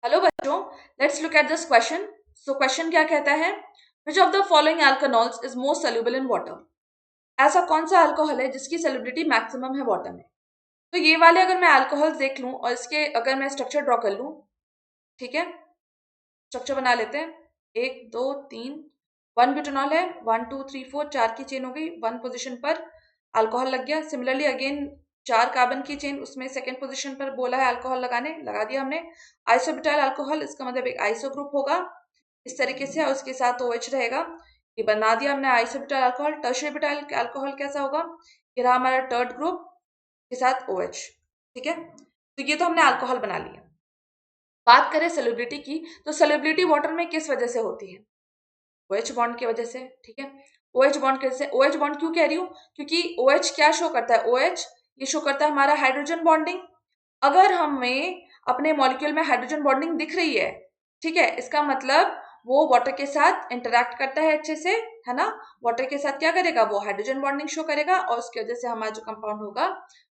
Hello बच्चों, let's look at this question. So question क्या कहता है? Which of the following alcohols is most soluble in water? ऐसा कौन सा अल्कोहल है जिसकी सोल्युबिलिटी मैक्सिमम है वाटर में? तो ये वाले अगर मैं अल्कोहल देख लूं और इसके अगर मैं स्ट्रक्चर ड्रॉ कर लूं, ठीक है, स्ट्रक्चर बना लेते हैं। 1 2 3, 1 ब्यूटेनॉल है, 1 2 3 4, 4 की चेन हो गई, 1 पोजिशन पर अल्कोहल लग गया। सिमिलरली अगेन 4 कार्बन की चेन, उसमें सेकेंड पोजिशन पर बोला है अल्कोहल लगाने, लगा दिया हमने। आइसोब्यूटाइल अल्कोहल, इसका मतलब एक आइसो ग्रुप होगा इस तरीके से, और उसके साथ OH रहेगा। ये बना दिया हमने isobutyl alcohol. Tertiary butyl alcohol कैसा होगा? ये रहा हमारा टर्ड ग्रुप के साथ OH। ठीक है, तो ये तो हमने अल्कोहल बना लिया। बात करें सोल्युबिलिटी की, तो सोल्युबिलिटी वाटर में किस वजह से होती है? OH बॉन्ड की वजह से। ठीक है, OH बॉन्ड कैसे? OH बॉन्ड क्यों कह रही हूँ? क्योंकि OH क्या शो करता है? OH ये शो करता है हमारा हाइड्रोजन बॉन्डिंग। अगर हमें अपने मॉलिक्यूल में हाइड्रोजन बॉन्डिंग दिख रही है, ठीक है, इसका मतलब वो वाटर के साथ इंटरैक्ट करता है अच्छे से, है ना। वाटर के साथ क्या करेगा? वो हाइड्रोजन बॉन्डिंग शो करेगा और उसकी वजह से हमारा जो कंपाउंड होगा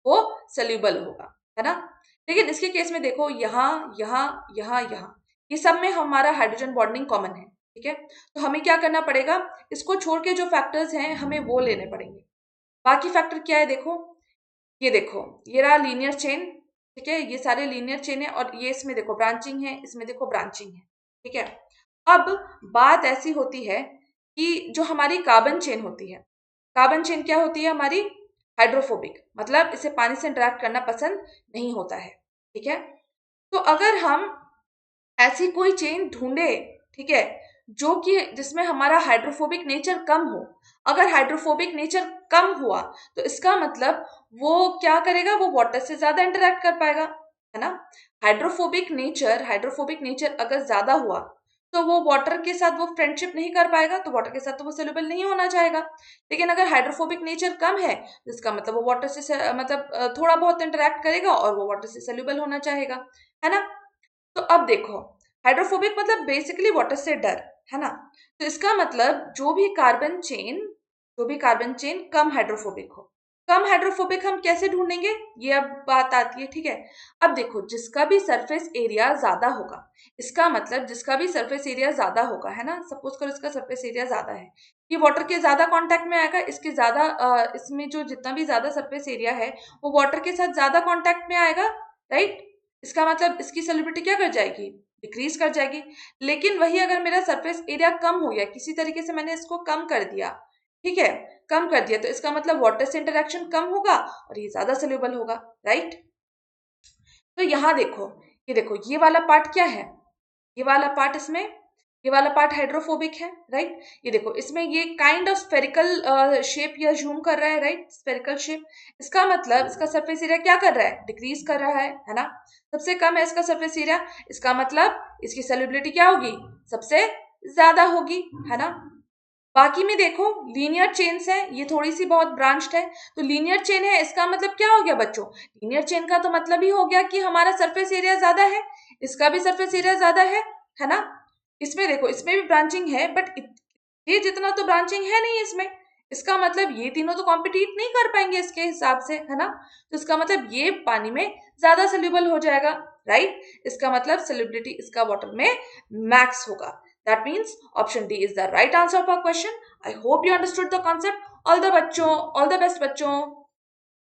वो सोल्यूबल होगा, है ना। लेकिन इसके केस में देखो, यहाँ यहाँ यहाँ यहाँ ये सब में हमारा हाइड्रोजन बॉन्डिंग कॉमन है। ठीक है, तो हमें क्या करना पड़ेगा? इसको छोड़ के जो फैक्टर्स हैं हमें वो लेने पड़ेंगे। बाकी फैक्टर क्या है? देखो, ये देखो, ये रहा लीनियर चेन। ठीक है, ये सारे लीनियर चेन है, और ये इसमें देखो ब्रांचिंग है, इसमें देखो ब्रांचिंग है। ठीक है, अब बात ऐसी होती है कि जो हमारी कार्बन चेन होती है, कार्बन चेन क्या होती है हमारी? हाइड्रोफोबिक, मतलब इसे पानी से इंटरेक्ट करना पसंद नहीं होता है। ठीक है, तो अगर हम ऐसी कोई चेन ढूंढे, ठीक है, जो कि जिसमें हमारा हाइड्रोफोबिक नेचर कम हो, अगर हाइड्रोफोबिक नेचर कम हुआ तो इसका मतलब वो क्या करेगा? वो वाटर से ज्यादा इंटरेक्ट कर पाएगा, है ना। हाइड्रोफोबिक नेचर अगर ज्यादा हुआ तो वो वाटर के साथ वो फ्रेंडशिप नहीं कर पाएगा, तो वाटर के साथ तो वो सोल्यूबल नहीं होना चाहेगा। लेकिन अगर हाइड्रोफोबिक नेचर कम है तो इसका मतलब वो वाटर से मतलब थोड़ा बहुत इंटरेक्ट करेगा और वो वाटर से सोल्यूबल होना चाहेगा, है ना। तो अब देखो, हाइड्रोफोबिक मतलब बेसिकली वाटर से डर, है ना। तो इसका मतलब जो भी कार्बन चेन कम हाइड्रोफोबिक हो। कम हाइड्रोफोबिक हम कैसे ढूंढेंगे? ये अब बात आती है। ठीक है, अब देखो, जिसका भी सरफेस एरिया ज्यादा होगा, इसका मतलब जिसका भी सरफेस एरिया ज्यादा होगा, है ना, सपोज करो इसका सरफेस एरिया ज्यादा है, ये वाटर के ज्यादा कांटेक्ट में आएगा, इसके ज्यादा इसमें जो जितना भी ज्यादा सरफेस एरिया है वो वाटर के साथ ज्यादा कांटेक्ट में आएगा, राइट। इसका मतलब इसकी सॉल्युबिलिटी क्या कर जाएगी? डिक्रीज कर जाएगी। लेकिन वही अगर मेरा सरफेस एरिया कम हो गया, किसी तरीके से मैंने इसको कम कर दिया, ठीक है, कम कर दिया, तो इसका मतलब वाटर से इंटरेक्शन कम होगा और ये ज्यादा सोल्यूबल होगा, राइट। तो यहाँ देखो, ये देखो, ये वाला पार्ट क्या है? ये वाला पार्ट इसमें, ये वाला पार्ट हाइड्रोफोबिक है, राइट। ये देखो, इसमें ये काइंड ऑफ स्फेरिकल शेप या जूम कर रहा है, राइट, स्फेरिकल शेप। इसका मतलब इसका सरफेस एरिया क्या कर रहा है? डिक्रीज कर रहा है ना। सबसे कम है इसका सरफेस एरिया, इसका मतलब इसकी सॉल्युबिलिटी क्या होगी? सबसे ज्यादा होगी, है ना। बाकी में देखो, लीनियर चेन्स है, ये थोड़ी सी बहुत ब्रांच्ड है, तो लीनियर चेन है, इसका मतलब क्या हो गया बच्चों? लीनियर चेन का तो मतलब ही हो गया कि हमारा सरफेस एरिया ज्यादा है, इसका भी सरफेस एरिया ज्यादा है ना। इसमें देखो, इसमें भी ब्रांचिंग है, बट ये जितना तो ब्रांचिंग है नहीं इसमें। इसका मतलब ये तीनों तो कॉम्पिटिट नहीं कर पाएंगे इसके हिसाब से, है ना। तो इसका मतलब ये पानी में ज्यादा सोल्यूबल हो जाएगा, राइट। इसका मतलब सोल्युबिलिटी इसका वाटर में मैक्स होगा। That means option D is the right answer of our question. I hope you understood the concept. All the best बच्चों।